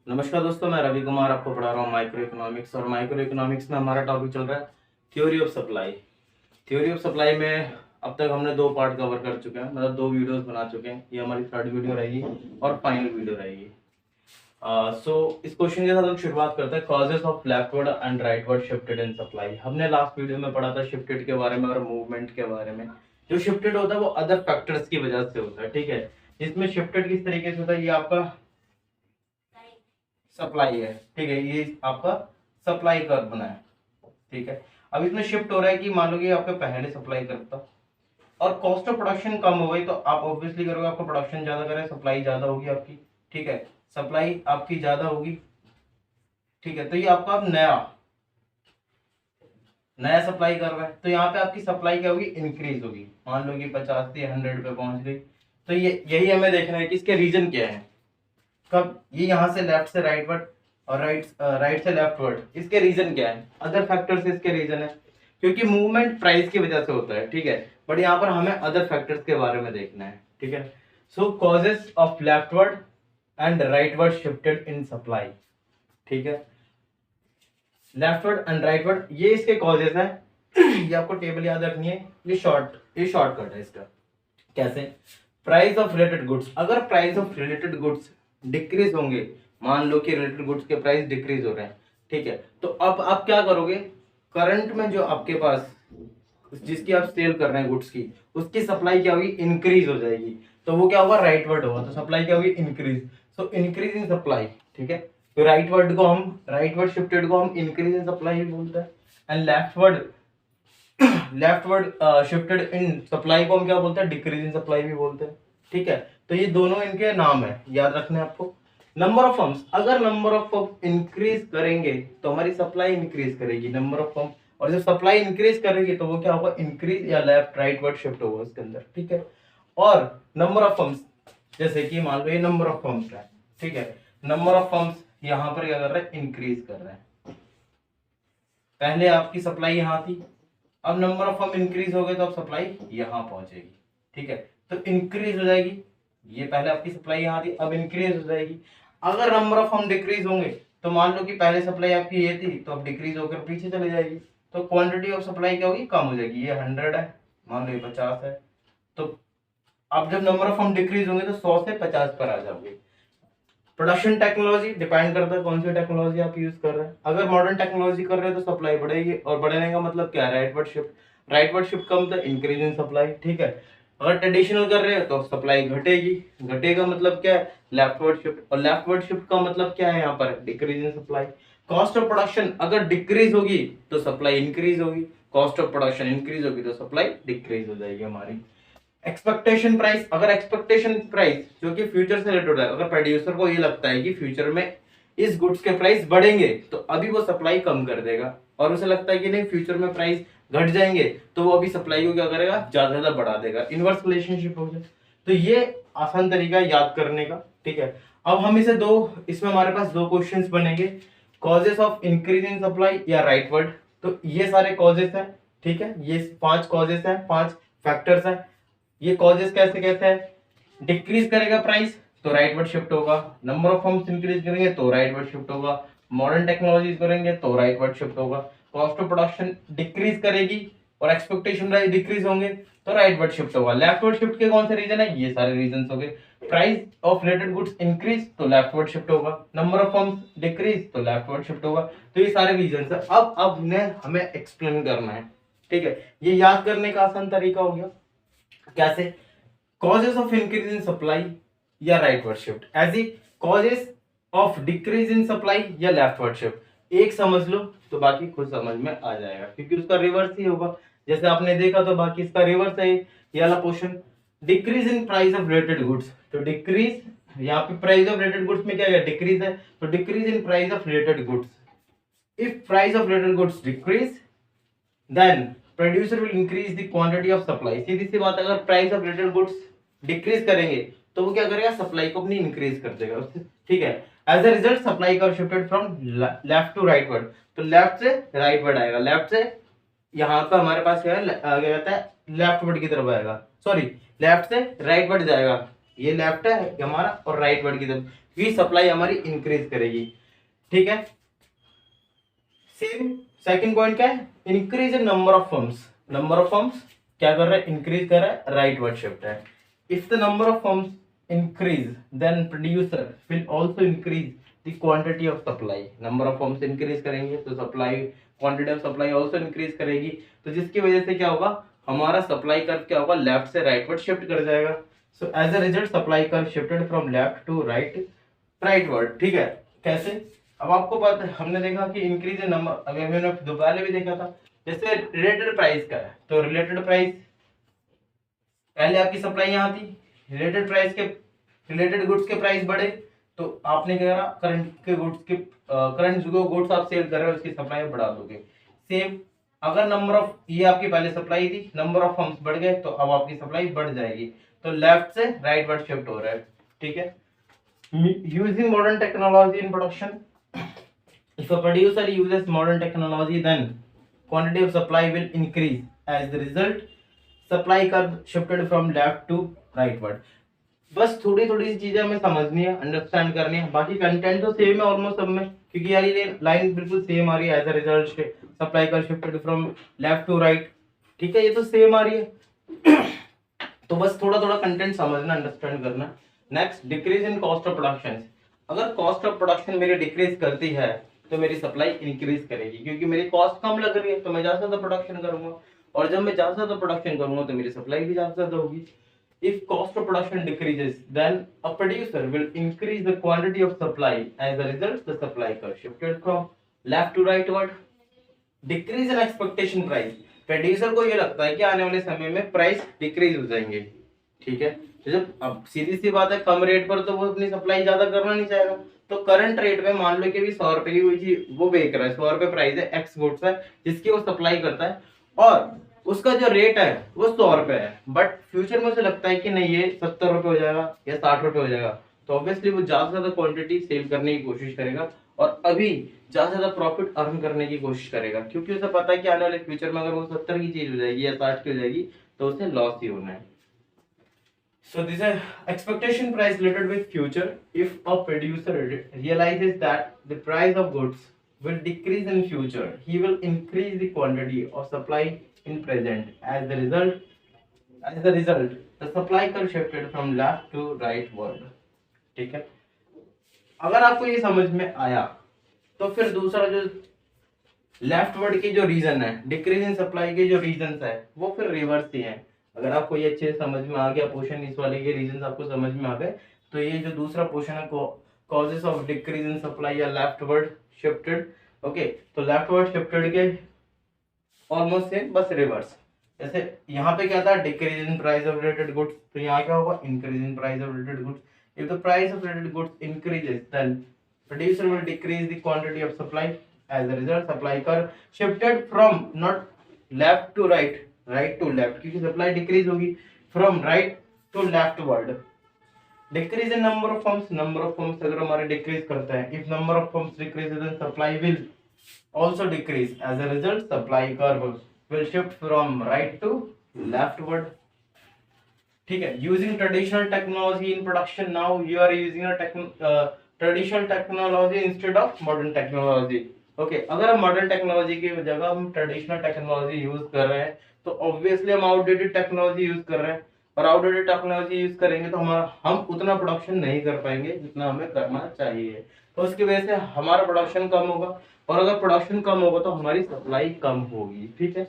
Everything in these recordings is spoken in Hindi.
नमस्कार दोस्तों, मैं रवि कुमार आपको पढ़ा रहा हूँ माइक्रो इकोनॉमिक्स। और माइक्रो इकोनॉमिक्स में हमारा टॉपिक चल रहा है theory of supply. Theory of supply में अब तक हमने दो पार्ट कवर कर चुके हैं, मतलब दो वीडियोस बना चुके हैं। ये हमारी थर्ड वीडियो रहेगी और फाइनल वीडियो रहेगी। इस क्वेश्चन के साथ हम शुरुआत करते हैं, causes of leftward and rightward shifted in supply. हमने लास्ट वीडियो में पढ़ा था शिफ्टेड के बारे में और मूवमेंट के बारे में। जो शिफ्टेड होता है वो अदर फैक्टर्स की वजह से होता है, ठीक है। जिसमें शिफ्टेड किस तरीके से होता है, ये आपका सप्लाई है, ठीक है। ये आपका सप्लाई कर्व बना है, ठीक है। अब इसमें शिफ्ट हो रहा है कि मान लो कि आपका पहले सप्लाई करता और कॉस्ट ऑफ प्रोडक्शन कम हो गई, तो आप ऑब्वियसली करोगे, आपका प्रोडक्शन ज्यादा करे, सप्लाई ज्यादा होगी आपकी, ठीक है। सप्लाई आपकी ज्यादा होगी, ठीक है। तो ये आपका अब नया नया सप्लाई कर रहा है, तो यहाँ पे आपकी सप्लाई क्या होगी, इंक्रीज होगी। मान लो कि 50 से 100 पे पहुंच गई। तो ये यही हमें देखना है कि इसके रीजन क्या है। कब ये यहाँ से लेफ्ट से राइटवर्ड और राइट से लेफ्टवर्ड, इसके रीजन क्या है, अदर फैक्टर से इसके रीजन है, क्योंकि मूवमेंट प्राइस की वजह से होता है, ठीक है। बट यहाँ पर हमें अदर फैक्टर्स के बारे में देखना है, ठीक है। So causes of leftward and rightward shifted in supply, ठीक है। लेफ्टवर्ड एंड राइटवर्ड ये इसके कॉजेस है। ये आपको टेबल याद रखनी है। ये शॉर्टकट है इसका। कैसे? प्राइस ऑफ रिलेटेड गुड्स, अगर price of related goods decrease होंगे, मान लो कि रिलेटेड गुड्स के प्राइस डिक्रीज हो रहे हैं, ठीक है। तो अब आप क्या करोगे, करंट में जो आपके पास जिसकी आप सेल कर रहे हैं गुड्स की, उसकी सप्लाई क्या होगी, इंक्रीज हो जाएगी। तो वो क्या होगा, राइटवर्ड होगा, तो सप्लाई क्या होगी, increase. So increase in supply, ठीक है। तो राइटवर्ड शिफ्टेड को हम इंक्रीज इन सप्लाई भी बोलते हैं। And leftward shifted in supply को हम क्या बोलते हैं, डिक्रीज इन सप्लाई भी बोलते हैं, ठीक है। तो ये दोनों इनके नाम है, याद रखने आपको। नंबर ऑफ फर्म्स, अगर नंबर ऑफ फर्म इंक्रीज करेंगे तो हमारी सप्लाई इंक्रीज करेगी, नंबर ऑफ फर्म। और जब सप्लाई इंक्रीज करेगी तो वो क्या होगा, इंक्रीज या लेफ्ट राइटवर्ड शिफ्ट होगा उसके अंदर, ठीक है। और नंबर ऑफ फर्म्स, जैसे कि मान लो ये नंबर ऑफ फर्म्स है, ठीक है। नंबर ऑफ फर्म्स यहाँ पर क्या कर रहा है, इंक्रीज कर रहा है। पहले आपकी सप्लाई यहाँ थी, अब नंबर ऑफ फर्म इंक्रीज हो गए तो अब सप्लाई यहाँ पहुंचेगी, ठीक है। तो इंक्रीज हो जाएगी, ये पहले आपकी सप्लाई यहाँ थी, अब इंक्रीज हो जाएगी। अगर नंबर ऑफ फर्म डिक्रीज होंगे तो मान लो कि पहले सप्लाई आपकी ये थी, तो अब डिक्रीज होकर पीछे चली जाएगी, तो क्वांटिटी ऑफ सप्लाई क्या होगी, कम हो जाएगी। ये 100 है, मान लो ये 50 है, तो अब जब नंबर ऑफ फर्म डिक्रीज होंगे तो 100 से 50 पर आ जाओगे। प्रोडक्शन टेक्नोलॉजी डिपेंड करता है कौन सी टेक्नोलॉजी आप यूज कर रहे हैं। अगर मॉडर्न टेक्नोलॉजी कर रहे हैं तो सप्लाई बढ़ेगी, और बढ़ने का मतलब क्या है, राइटवर्ड शिफ्ट कम तो इंक्रीज इन सप्लाई, ठीक है। अगर ट्रेडिशनल कर रहे हैं तो सप्लाई घटेगी, घटेगा मतलब क्या है, लेफ्टवर्ड शिफ्ट। और लेफ्टवर्ड शिफ्ट का मतलब क्या है, यहाँ पर decrease in supply. Cost of production अगर डिक्रीज होगी तो सप्लाई इंक्रीज होगी, कॉस्ट ऑफ प्रोडक्शन इंक्रीज होगी तो सप्लाई डिक्रीज हो जाएगी हमारी। एक्सपेक्टेशन प्राइस, अगर एक्सपेक्टेशन प्राइस जो कि फ्यूचर से रिलेटेड है, अगर प्रोड्यूसर को ये लगता है कि फ्यूचर में इस गुड्स के प्राइस बढ़ेंगे तो अभी वो सप्लाई कम कर देगा, और उसे लगता है कि नहीं फ्यूचर में प्राइस घट जाएंगे तो वो अभी सप्लाई को क्या करेगा, ज्यादा बढ़ा देगा। इनवर्स रिलेशनशिप हो जाए। तो ये आसान तरीका है याद करने का, ठीक है। अब हम इसमें हमारे पास दो क्वेश्चंस बनेंगे, causes of increase in supply या राइटवर्ड। तो ये सारे कॉजेस हैं, ठीक है। ये 5 कॉजेस हैं, 5 फैक्टर्स हैं। ये कॉजेस कैसे कैसे है, डिक्रीज करेगा प्राइस तो राइटवर्ड शिफ्ट होगा, नंबर ऑफ फर्म्स इंक्रीज करेंगे तो राइटवर्ड शिफ्ट होगा, मॉडर्न टेक्नोलॉजीज करेंगे तो राइटवर्ड शिफ्ट होगा, कॉस्ट ऑफ प्रोडक्शन डिक्रीज करेगी और एक्सपेक्टेशन डिक्रीज होंगे तो राइटवर्ड शिफ्ट होगा। लेफ्टवर्ड शिफ्ट के कौन से रीजन है, ये सारे रीजन हो गए। Price of related goods increase तो लेफ्टवर्ड शिफ्ट होगा, नंबर ऑफ फर्म्स डिक्रीज तो लेफ्टवर्ड शिफ्ट होगा। तो ये सारे रीजन है। अब हमें एक्सप्लेन करना है, ठीक है। ये याद करने का आसान तरीका हो गया। कैसे? Causes of increase in supply या राइटवर्ड शिफ्ट, ऐसी causes of decrease in supply या लेफ्टवर्ड शिफ्ट। एक समझ लो तो बाकी खुद समझ में आ जाएगा, क्योंकि उसका रिवर्स ही होगा। जैसे आपने देखा तो बाकी इसका रिवर्स है ये वाला portion. Decrease in price of related goods, तो डिक्रीज यहाँ पे प्राइस ऑफ रिलेटेड गुड्स में क्या है, डिक्रीज है, तो decrease in price of related goods. If price of related goods decrease then producer will increase the quantity of supply. सीधी सी बात, अगर price of related goods decrease करेंगे तो वो क्या करेगा, सप्लाई को अपनी इंक्रीज कर देगा उससे, ठीक है। As a result supply curve shifted from left to rightward, तो लेफ्ट से राइटवर्ड आएगा, लेफ्ट से यहाँ पर हमारे पास क्या है, क्या कहता है, लेफ्टवर्ड की तरफ आएगा, सॉरी लेफ्ट से राइटवर्ड जाएगा। ये लेफ्ट है हमारा और राइट वर्ड की तरफ, ये सप्लाई हमारी इंक्रीज करेगी। ठीक है, सेम सेकंड पॉइंट क्या है, increase in number of firms. Number of firms क्या कर रहा है, इंक्रीज कर रहा है, राइट वर्ड शिफ्ट है। If the number of firms increase then producer will also increase the quantity of supply. Number of firms increase करेंगे तो supply, quantity of supply also increase करेगी, तो जिसकी वजह से क्या होगा, हमारा सप्लाई कर्व क्या होगा, लेफ्ट से राइट वर्ड शिफ्ट कर जाएगा। So as a result supply curve shifted from left to rightward. ठीक है, कैसे, अब आपको पता है, हमने देखा कि इंक्रीज इन नंबर, अभी हमने दोपहर भी देखा था, जैसे रिलेटेड प्राइस का है तो रिलेटेड प्राइस पहले आपकी सप्लाई यहाँ थी, रिलेटेड प्राइस के, रिलेटेड गुड्स के प्राइस बढ़े तो आपने क्या करा, करंट के गुड्स के, करंट जो गुड्स आप सेल कर रहे हो उसकी सप्लाई बढ़ा दोगे। सेम अगर नंबर ऑफ, ये आपकी पहले सप्लाई थी, नंबर ऑफ फर्म्स बढ़ गए तो अब आपकी सप्लाई बढ़ जाएगी, तो लेफ्ट से राइट वर्ड शिफ्ट हो रहा है। ठीक है, using modern technology in production, if a producer uses modern technology then quantity of supply will increase, as the result supply curve shifted from left to rightward। बस थोड़ी थोड़ी सी चीजें हमें समझनी है, अंडरस्टैंड करनी है, बाकी कंटेंट तो सेम है ऑलमोस्ट सब में, क्योंकि यार ये लाइन बिल्कुल सेम आ रही है, as a result supply curve shifted from left to right. ठीक है, ये तो सेम आ रही है तो बस थोड़ा थोड़ा कंटेंट समझना, अंडरस्टैंड करना। Next, decrease in cost of production. अगर कॉस्ट ऑफ प्रोडक्शन मेरी डिक्रीज करती है तो मेरी सप्लाई इंक्रीज करेगी, क्योंकि मेरी कॉस्ट कम लग रही है तो मैं ज्यादा से ज्यादा प्रोडक्शन करूंगा, और जब मैं ज्यादा से ज्यादा प्रोडक्शन करूंगा तो मेरी सप्लाई भी ज्यादा से ज्यादा होगी। If cost of production decreases, then a producer will increase the quantity of supply. As a result, the supply curve shifted from left to rightward. Decrease in expectation price. Producer को ये लगता है कि आने वाले समय में प्राइस डिक्रीज हो जाएंगे। ठीक है, तो जब, अब सीधी सी बात है, कम रेट पर तो वो अपनी सप्लाई ज्यादा करना नहीं चाहेगा, तो करंट रेट में मान लो कि भी 100 रुपए की कोई चीज वो बेच रहा है, 100 रुपए प्राइस है, एक्स गुड्स है जिसकी वो सप्लाई करता है, और उसका जो रेट है वो 100 रुपए है, बट फ्यूचर में उसे लगता है कि नहीं ये 70 रुपए हो जाएगा या 60 रुपए हो जाएगा, तो ऑब्वियसली वो ज्यादा से ज्यादा क्वांटिटी सेल करने की कोशिश करेगा और अभी ज्यादा से ज्यादा प्रॉफिट अर्न करने की कोशिश करेगा, क्योंकि उसे पता है कि आने वाले फ्यूचर में अगर वो 70 की चीज हो जाएगी या 60 की हो जाएगी तो उसे लॉस ही होना है। So these are expectation price related with future. If a producer realizes that the price of goods will decrease in future, he will increase the quantity of supply in present. As the result, the supply curve shifted from left to right ward. ठीक है, अगर आपको ये समझ में आया तो फिर दूसरा जो लेफ्ट वर्ड की जो रीजन है, डिक्रीज इन सप्लाई के जो रीजन है वो फिर रिवर्स ही है। अगर आपको ये अच्छे से समझ में आ गया, पोर्शन इस वाले के रीजन आपको समझ में आ गए, तो ये जो दूसरा पोर्शन है causes of decrease in supply या लेफ्ट वर्ड शिफ्टेड, ओके, तो लेफ्ट वर्ड शिफ्टेड के ऑलमोस्ट सेम, बस रिवर्स। जैसे यहाँ पे क्या था, decrease in price of related goods, तो यहाँ क्या होगा, increase in price of related goods. If the price of related goods increases then producer will decrease the quantity of supply. As a result supply curve shifted from not left to right, right to left, क्योंकि सप्लाई डिक्रीज होगी, from right to leftward. Decrease in number of firms, number of firms अगर हमारे डिक्रीज करता है, if number of firms decreases then supply will also decrease. As a result, supply curve will shift from right to leftward. ठीक है, using traditional technology in production, now you are using a traditional technology instead of modern technology. Okay, अगर हम modern technology की जगह हम traditional technology use कर रहे हैं तो obviously हम outdated technology use कर रहे हैं, और outdated technology use करेंगे तो हम उतना प्रोडक्शन नहीं कर पाएंगे जितना हमें करना चाहिए, तो उसकी वजह से हमारा प्रोडक्शन कम होगा, और अगर प्रोडक्शन कम होगा तो हमारी सप्लाई कम होगी। ठीक है,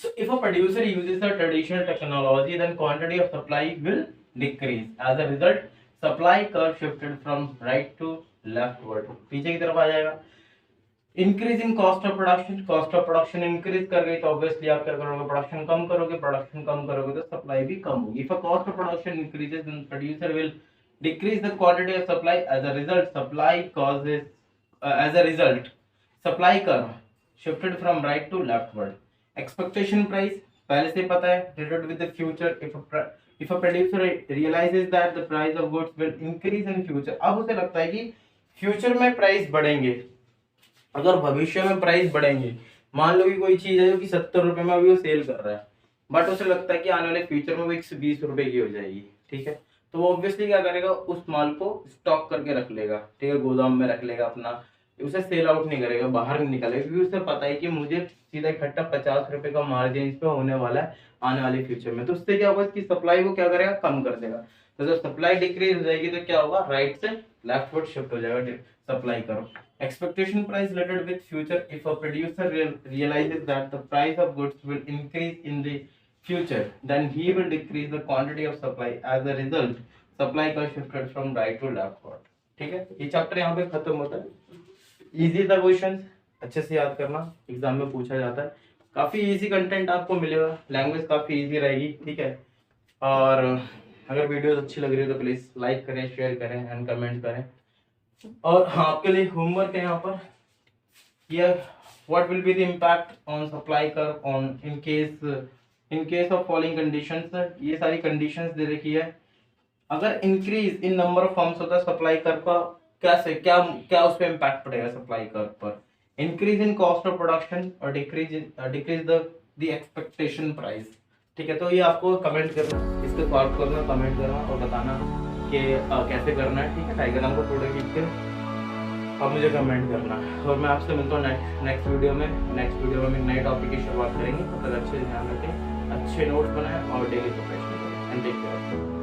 so if a producer uses a traditional technology then quantity of supply will decrease. As a result, supply curve shifted from right to leftward, पीछे की तरफ आ जाएगा। Increase in cost of production, cost of production increase कर गई तो ऑब्वियसली आप क्या करोगे, प्रोडक्शन कम करोगे, प्रोडक्शन कम करोगे तो सप्लाई भी कम होगी। If a cost of production increases then producer will decrease the quantity of supply. As a result, supply curve shifted from right to leftward. Expectation price पहले से पता है, related with the future. If a producer realizes that the price of goods will increase in future, अब उसे लगता है कि फ्यूचर में प्राइस बढ़ेंगे, अगर भविष्य में प्राइस बढ़ेंगे, मान लो कि कोई चीज है जो कि 70 रुपए में अभी वो सेल कर रहा है, बट उसे लगता है कि आने वाले फ्यूचर में वो 120 रुपए की हो जाएगी। ठीक है, तो वो ऑब्वियसली क्या करेगा, उस माल को स्टॉक करके रख लेगा, ठीक है, गोदाम में रख लेगा अपना, उसे सेल आउट नहीं करेगा, बाहर नहीं निकलेगा, क्योंकि उसे पता है कि मुझे सीधा इकट्ठा 50 रुपए का मार्जिन इस पे होने वाला है आने वाले फ्यूचर में। तो उससे क्या होगा, इसकी सप्लाई को क्या करेगा, कम कर देगा। तो जब सप्लाई डिक्रीज हो जाएगी तो क्या होगा, राइट से लेफ्ट वर्ड शिफ्ट हो जाएगा सप्लाई करो। Expectation price related with future, if a producer realizes that the price of goods will increase in the future, then he will decrease the quantity of supply. As a result, supply का shifted from right to left word। ठीक है, ये चैप्टर यहाँ पे खत्म होता है। इजी था क्वेश्चन, अच्छे से याद करना, एग्जाम में पूछा जाता है। काफी इजी कंटेंट आपको मिलेगा, लैंग्वेज काफी इजी रहेगी, ठीक है। और अगर वीडियोस अच्छी लग रही है तो प्लीज लाइक करें, शेयर करें एंड कमेंट करें। और हाँ, आपके लिए होमवर्क है यहाँ पर, ये what will be the impact on supply curve on in case of following conditions. ये सारी कंडीशंस दे रखी है। अगर increase in number of forms होता है सप्लाई कर्व का, कैसे क्या क्या उस पर इम्पैक्ट पड़ेगा सप्लाई कर्व पर। Increase in cost of production और डिक्रीज द एक्सपेक्टेशन प्राइस। ठीक है, तो ये आपको कमेंट करना, इसको सॉल्व करना, कमेंट करना और बताना कि कैसे करना है। ठीक है, डायग्राम को थोड़ा खींच के आप मुझे कमेंट करना। और मैं आपसे मिलता हूँ नेक्स्ट वीडियो में। नेक्स्ट वीडियो में नए टॉपिक की शुरुआत करेंगे। तब तक अच्छे ध्यान रखें, अच्छे नोट्स बनाएं और डेली प्रिपरेशन करें। And take care.